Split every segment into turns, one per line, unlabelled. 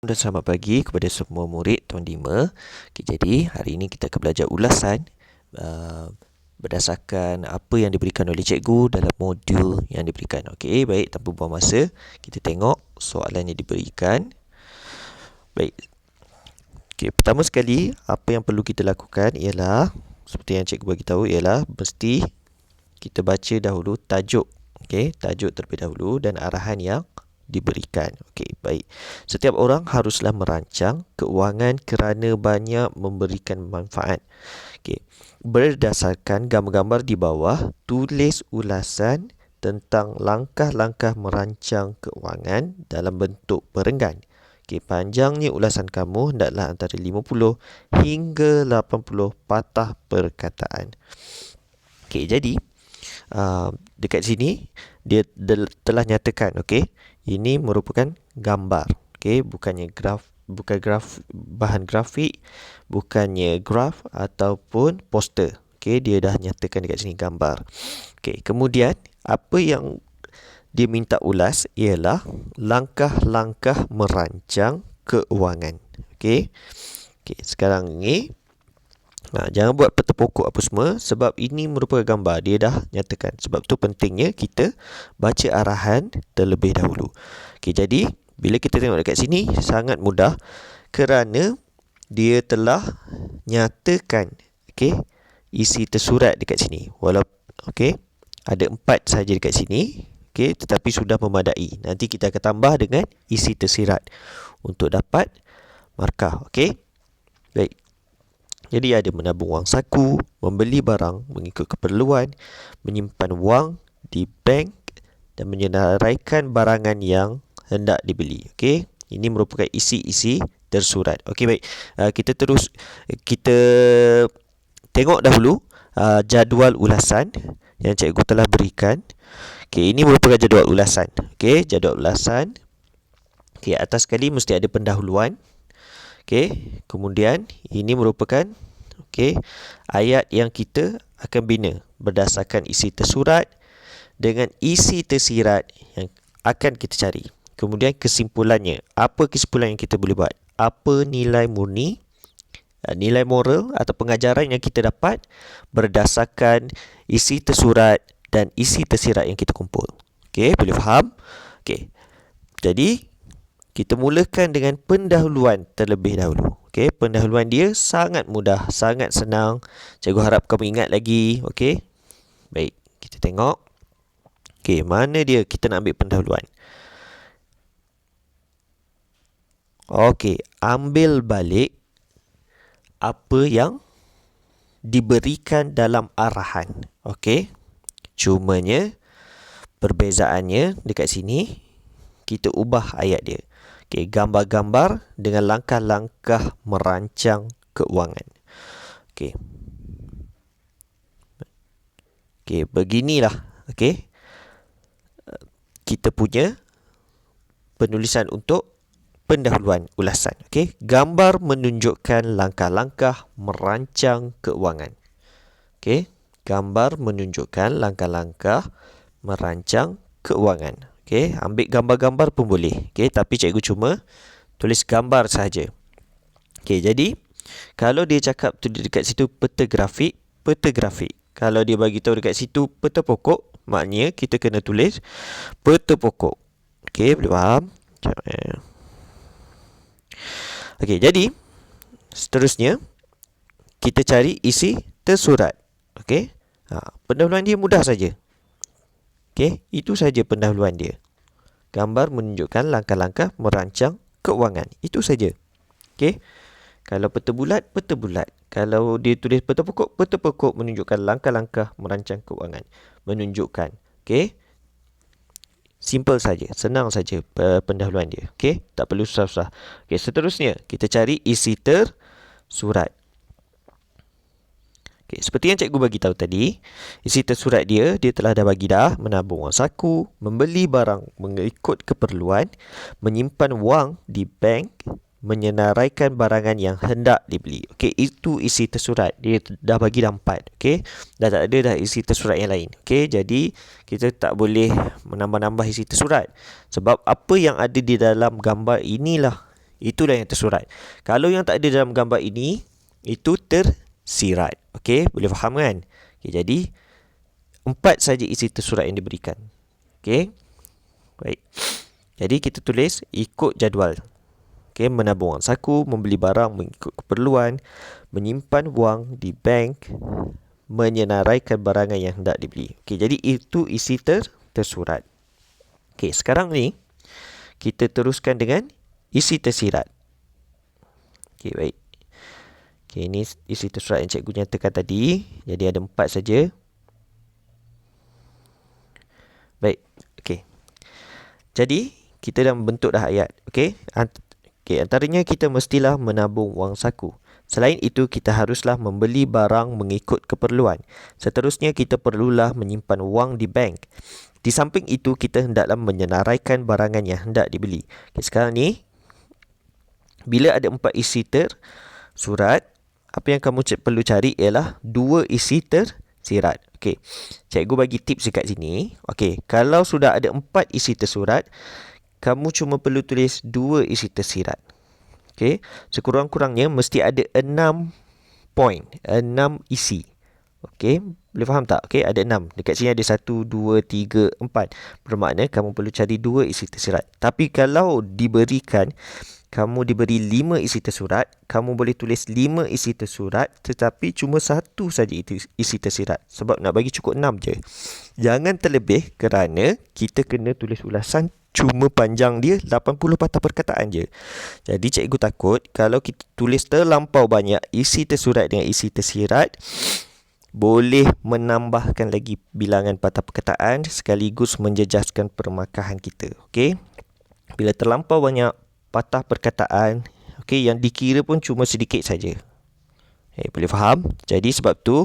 Dan selamat pagi kepada semua murid Tahun 5. Okay, jadi hari ini kita akan belajar ulasan berdasarkan apa yang diberikan oleh cikgu dalam modul yang diberikan. Okey, baik, tanpa buang masa, kita tengok soalan yang diberikan. Baik. Okey, pertama sekali apa yang perlu kita lakukan ialah seperti yang cikgu bagi tahu ialah mesti kita baca dahulu tajuk. Okey, tajuk terlebih dahulu dan arahan yang diberikan. Okey, baik. Setiap orang haruslah merancang keuangan kerana banyak memberikan manfaat. Okey. Berdasarkan gambar-gambar di bawah, tulis ulasan tentang langkah-langkah merancang keuangan dalam bentuk perenggan. Okey, panjangnya ulasan kamu hendaklah antara 50 hingga 80 patah perkataan. Okey, jadi dekat sini dia telah nyatakan, okey, ini merupakan gambar, okey, bukan graf, bahan grafik, bukannya graf ataupun poster. Okey, dia dah nyatakan dekat sini gambar. Okey, kemudian apa yang dia minta ulas ialah langkah-langkah merancang keuangan. Okey. Okey, sekarang ni jangan buat peta pokok apa semua sebab ini merupakan gambar. Dia dah nyatakan. Sebab tu pentingnya kita baca arahan terlebih dahulu. Okey, jadi bila kita tengok dekat sini sangat mudah kerana dia telah nyatakan, okey, isi tersurat dekat sini. Walaupun okey, ada 4 saja dekat sini. Okey, tetapi sudah memadai. Nanti kita akan tambah dengan isi tersirat untuk dapat markah. Okey. Baik. Jadi ada menabung wang saku, membeli barang mengikut keperluan, menyimpan wang di bank dan menyenaraikan barangan yang hendak dibeli. Okey, ini merupakan isi-isi tersurat. Okey, baik. Kita tengok dahulu jadual ulasan yang cikgu telah berikan. Okey, ini merupakan jadual ulasan. Okey, jadual ulasan. Okey, atas sekali mesti ada pendahuluan. Okey, kemudian ini merupakan ayat yang kita akan bina berdasarkan isi tersurat dengan isi tersirat yang akan kita cari. Kemudian kesimpulannya, apa kesimpulan yang kita boleh buat? Apa nilai murni, nilai moral atau pengajaran yang kita dapat berdasarkan isi tersurat dan isi tersirat yang kita kumpul. Okey, boleh faham? Okey. Jadi kita mulakan dengan pendahuluan terlebih dahulu. Okey, pendahuluan dia sangat mudah, sangat senang. Cikgu harap kamu ingat lagi. Okey. Baik, kita tengok. Okey, mana dia kita nak ambil pendahuluan? Okey, ambil balik apa yang diberikan dalam arahan. Okey. Cumanya perbezaannya dekat sini kita ubah ayat dia. Okey, gambar-gambar dengan langkah-langkah merancang keuangan. Okey. Okey, beginilah, okey, kita punya penulisan untuk pendahuluan ulasan. Okey, gambar menunjukkan langkah-langkah merancang keuangan. Okey, gambar menunjukkan langkah-langkah merancang keuangan. Okey, ambil gambar-gambar pun boleh. Okey, tapi cikgu cuma tulis gambar sahaja. Okey, jadi kalau dia cakap tu dekat situ peta grafik, peta grafik. Kalau dia bagi tahu dekat situ peta pokok, maknanya kita kena tulis peta pokok. Okey, boleh faham? Okey, jadi seterusnya kita cari isi tersurat. Okey. Pendahuluan dia mudah saja. Okey, itu saja pendahuluan dia. Gambar menunjukkan langkah-langkah merancang keuangan. Itu saja. Okey. Kalau peta bulat, peta bulat. Kalau dia tulis peta pokok menunjukkan langkah-langkah merancang keuangan. Menunjukkan. Okey. Simple saja, senang saja pendahuluan dia. Okey, tak perlu susah-susah. Okey, seterusnya kita cari isi tersurat. Okay, seperti yang cikgu bagi tahu tadi, isi tersurat dia telah dah bagi dah menabung wang saku, membeli barang mengikut keperluan, menyimpan wang di bank, menyenaraikan barangan yang hendak dibeli. Okey, itu isi tersurat. Dia dah bagi dah 4. Okey, dah tak ada dah isi tersurat yang lain. Okey, jadi kita tak boleh menambah-nambah isi tersurat sebab apa yang ada di dalam gambar inilah itulah yang tersurat. Kalau yang tak ada dalam gambar ini, itu tersirat. Okey, boleh faham kan? Okey, jadi 4 saja isi tersurat yang diberikan. Okey. Baik. Jadi kita tulis ikut jadual. Okey, menabung wang saku, membeli barang mengikut keperluan, menyimpan wang di bank, menyenaraikan barangan yang hendak dibeli. Okey, jadi itu isi tersurat. Okey, sekarang ni kita teruskan dengan isi tersirat. Okey, baik. Okey, ini isi tersurat yang cikgu nyatakan tadi. Jadi ada 4 saja. Baik. Okey. Jadi kita dah membentuk dah ayat. Okey. Okey, antaranya kita mestilah menabung wang saku. Selain itu, kita haruslah membeli barang mengikut keperluan. Seterusnya, kita perlulah menyimpan wang di bank. Di samping itu, kita hendaklah menyenaraikan barangan yang hendak dibeli. Okay, sekarang ni, bila ada 4 isi tersurat, apa yang kamu perlu cari ialah 2 isi tersirat. Okey, cikgu bagi tips dekat sini. Okey, kalau sudah ada 4 isi tersurat, kamu cuma perlu tulis 2 isi tersirat. Okey, sekurang-kurangnya mesti ada 6 point, 6 isi. Okey, boleh faham tak? Okey, ada 6. Dekat sini ada 1, 2, 3, 4. Bermakna kamu perlu cari 2 isi tersirat. Tapi kalau diberikan, kamu diberi 5 isi tersurat, kamu boleh tulis 5 isi tersurat tetapi cuma 1 saja isi tersirat. Sebab nak bagi cukup 6 je. Jangan terlebih kerana kita kena tulis ulasan cuma panjang dia 80 patah perkataan je. Jadi cikgu takut kalau kita tulis terlampau banyak isi tersurat dengan isi tersirat, boleh menambahkan lagi bilangan patah perkataan sekaligus menjejaskan permakahan kita. Okey? Bila terlampau banyak patah perkataan, okey, yang dikira pun cuma sedikit saja. Boleh faham? Jadi sebab tu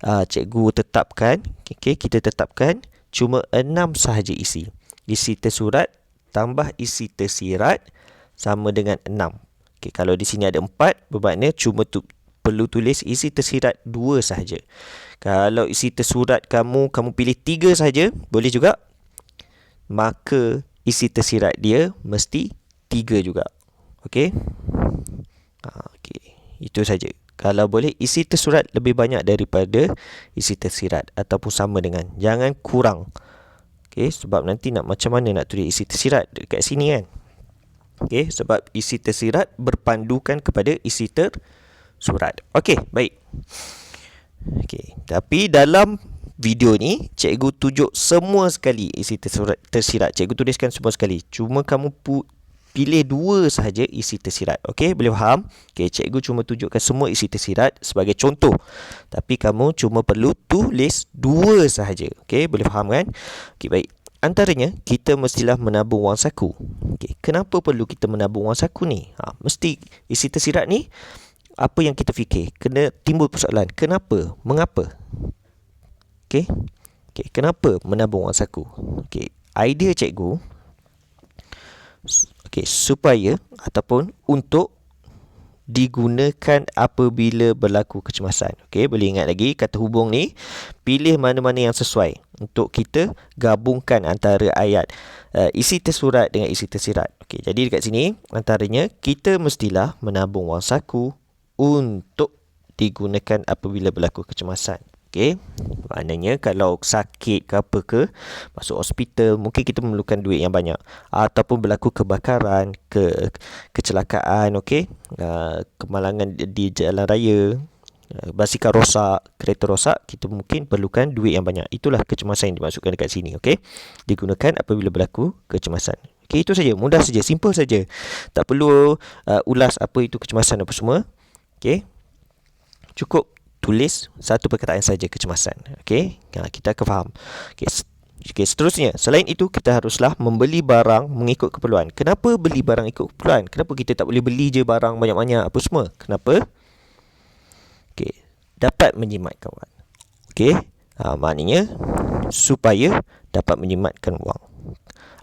cikgu tetapkan, okey, kita tetapkan cuma 6 sahaja isi. Isi tersurat tambah isi tersirat sama dengan 6. Okey, kalau di sini ada 4, bermakna cuma perlu tulis isi tersirat 2 sahaja. Kalau isi tersurat kamu pilih 3 sahaja, boleh juga. Maka isi tersirat dia mesti 3 juga. Okey. Okey. Itu saja. Kalau boleh isi tersurat lebih banyak daripada isi tersirat ataupun sama dengan. Jangan kurang. Okey, sebab nanti macam mana nak tulis isi tersirat dekat sini kan. Okey, sebab isi tersirat berpandukan kepada isi tersurat. Okey, baik. Okey, tapi dalam video ni cikgu tunjuk semua sekali isi tersirat. Cikgu tuliskan semua sekali. Cuma kamu pilih 2 sahaja isi tersirat. Okey, boleh faham? Okey, cikgu cuma tunjukkan semua isi tersirat sebagai contoh. Tapi kamu cuma perlu tulis 2 sahaja. Okey, boleh faham kan? Okey, baik. Antaranya, kita mestilah menabung wang saku. Okey, kenapa perlu kita menabung wang saku ni? Mesti isi tersirat ni, apa yang kita fikir? Kena timbul persoalan. Kenapa? Mengapa? Okey. Okey, kenapa menabung wang saku? Okey, idea cikgu, okey, supaya ataupun untuk digunakan apabila berlaku kecemasan. Okey, boleh ingat lagi kata hubung ni, pilih mana-mana yang sesuai untuk kita gabungkan antara ayat isi tersurat dengan isi tersirat. Okey, jadi dekat sini antaranya kita mestilah menabung wang saku untuk digunakan apabila berlaku kecemasan. Okey, maknanya kalau sakit ke apa ke, masuk hospital, mungkin kita memerlukan duit yang banyak. Ataupun berlaku kebakaran, kecelakaan, okey, kemalangan di jalan raya, basikal rosak, kereta rosak, kita mungkin perlukan duit yang banyak. Itulah kecemasan yang dimasukkan dekat sini, okey. Digunakan apabila berlaku kecemasan. Okey, itu saja, mudah saja, simple saja. Tak perlu ulas apa itu kecemasan apa semua. Okey. Cukup tulis satu perkataan saja, kecemasan. Okey, kita akan faham. Okey, seterusnya, selain itu kita haruslah membeli barang mengikut keperluan. Kenapa beli barang ikut keperluan? Kenapa kita tak boleh beli je barang banyak-banyak apa semua? Kenapa? Okey, dapat menjimatkan wang. Okey, maknanya supaya dapat menjimatkan wang.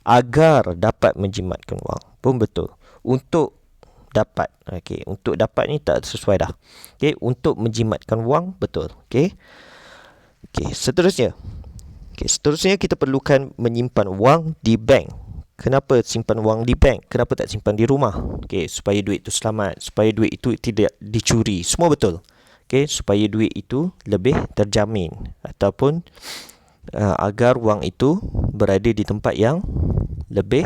Agar dapat menjimatkan wang pun betul. Untuk dapat. Okey, untuk dapat ni tak sesuai dah. Okey, untuk menjimatkan wang betul. Okey. Okey, seterusnya. Okey, seterusnya kita perlukan menyimpan wang di bank. Kenapa simpan wang di bank? Kenapa tak simpan di rumah? Okey, supaya duit itu selamat, supaya duit itu tidak dicuri. Semua betul. Okey, supaya duit itu lebih terjamin ataupun agar wang itu berada di tempat yang lebih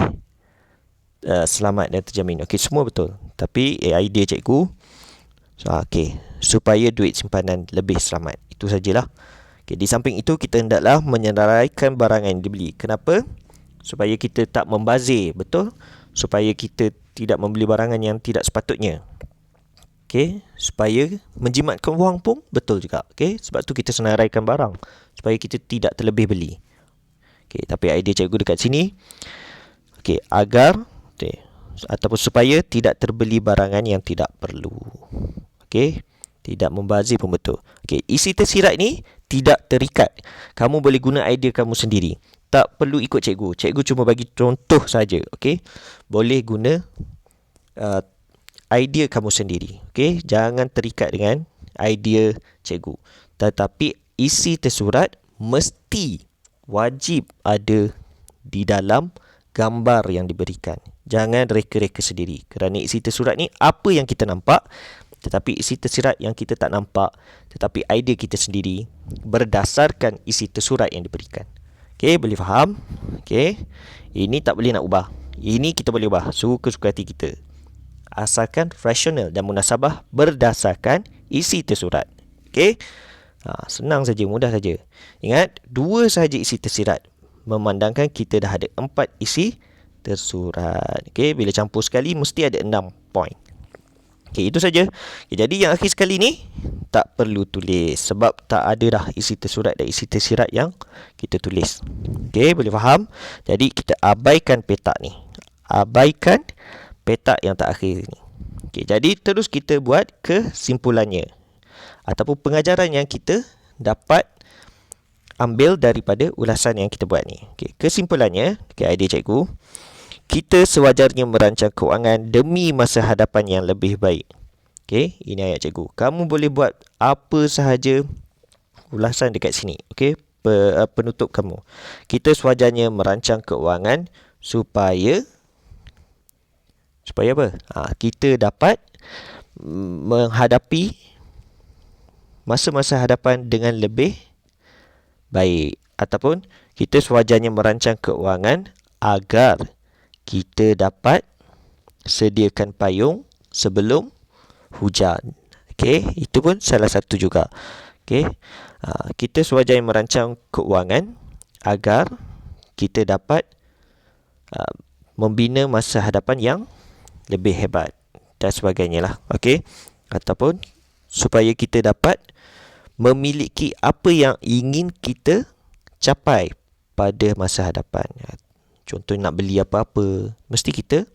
selamat dan terjamin. Okey, semua betul. Tapi idea cikgu, okey, supaya duit simpanan lebih selamat. Itu sajalah. Okey, di samping itu kita hendaklah menyenaraikan barang yang dibeli. Kenapa? Supaya kita tak membazir, betul? Supaya kita tidak membeli barangan yang tidak sepatutnya. Okey, supaya menjimatkan wang pun betul juga. Okey, sebab tu kita senaraikan barang supaya kita tidak terlebih beli. Okey, tapi idea cikgu dekat sini, okey, agar ataupun supaya tidak terbeli barangan yang tidak perlu. Okey, tidak membazir pun betul. Okey, isi tersirat ni tidak terikat. Kamu boleh guna idea kamu sendiri. Tak perlu ikut cikgu. Cikgu cuma bagi contoh saja. Okey, boleh guna idea kamu sendiri. Okey, jangan terikat dengan idea cikgu. Tetapi isi tersurat mesti wajib ada di dalam gambar yang diberikan. Jangan reka-reka sendiri. Kerana isi tersurat ni apa yang kita nampak, tetapi isi tersirat yang kita tak nampak, tetapi idea kita sendiri berdasarkan isi tersurat yang diberikan. Okey, boleh faham? Okey, ini tak boleh nak ubah. Ini kita boleh ubah suka-suka hati kita. Asalkan rasional dan munasabah berdasarkan isi tersurat. Okey, senang saja, mudah saja. Ingat, 2 sahaja isi tersirat. Memandangkan kita dah ada 4 isi tersurat. Okey, bila campur sekali mesti ada 6 poin. Okey, itu saja. Okay, jadi yang akhir sekali ni tak perlu tulis sebab tak ada dah isi tersurat dan isi tersirat yang kita tulis. Okey, boleh faham? Jadi kita abaikan petak ni. Abaikan petak yang tak akhir ni. Okey, jadi terus kita buat kesimpulannya ataupun pengajaran yang kita dapat ambil daripada ulasan yang kita buat ni. Okey, kesimpulannya, idea cikgu, kita sewajarnya merancang keuangan demi masa hadapan yang lebih baik. Okey, ini ayat cikgu. Kamu boleh buat apa sahaja ulasan dekat sini. Okey, penutup kamu. Kita sewajarnya merancang keuangan supaya apa? Kita dapat menghadapi masa-masa hadapan dengan lebih baik. Ataupun kita sewajarnya merancang keuangan agar kita dapat sediakan payung sebelum hujan. Okey, itu pun salah satu juga. Okey, kita sewajarnya merancang keuangan agar kita dapat membina masa hadapan yang lebih hebat dan sebagainya lah. Okey, ataupun supaya kita dapat memiliki apa yang ingin kita capai pada masa hadapan. Contoh nak beli apa-apa, mesti kita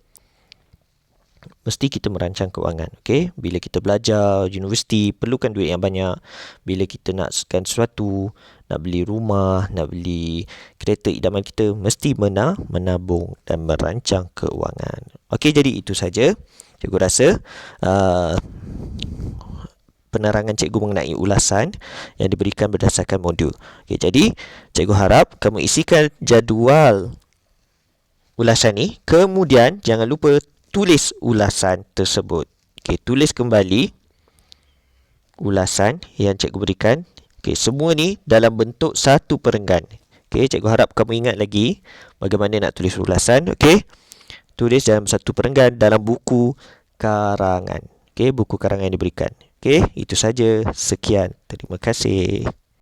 merancang keuangan. Okey, bila kita belajar universiti perlukan duit yang banyak. Bila kita nakkan sesuatu, nak beli rumah, nak beli kereta idaman kita, mesti menabung dan merancang keuangan. Okey, jadi itu saja. Cikgu rasa penerangan cikgu mengenai ulasan yang diberikan berdasarkan modul. Okey, jadi cikgu harap kamu isikan jadual ulasan ni, kemudian jangan lupa tulis ulasan tersebut. Okey, tulis kembali ulasan yang cikgu berikan. Okey, semua ni dalam bentuk satu perenggan. Okey, cikgu harap kamu ingat lagi bagaimana nak tulis ulasan. Okey, tulis dalam satu perenggan dalam buku karangan. Okey, buku karangan yang diberikan. Okey, itu saja. Sekian. Terima kasih.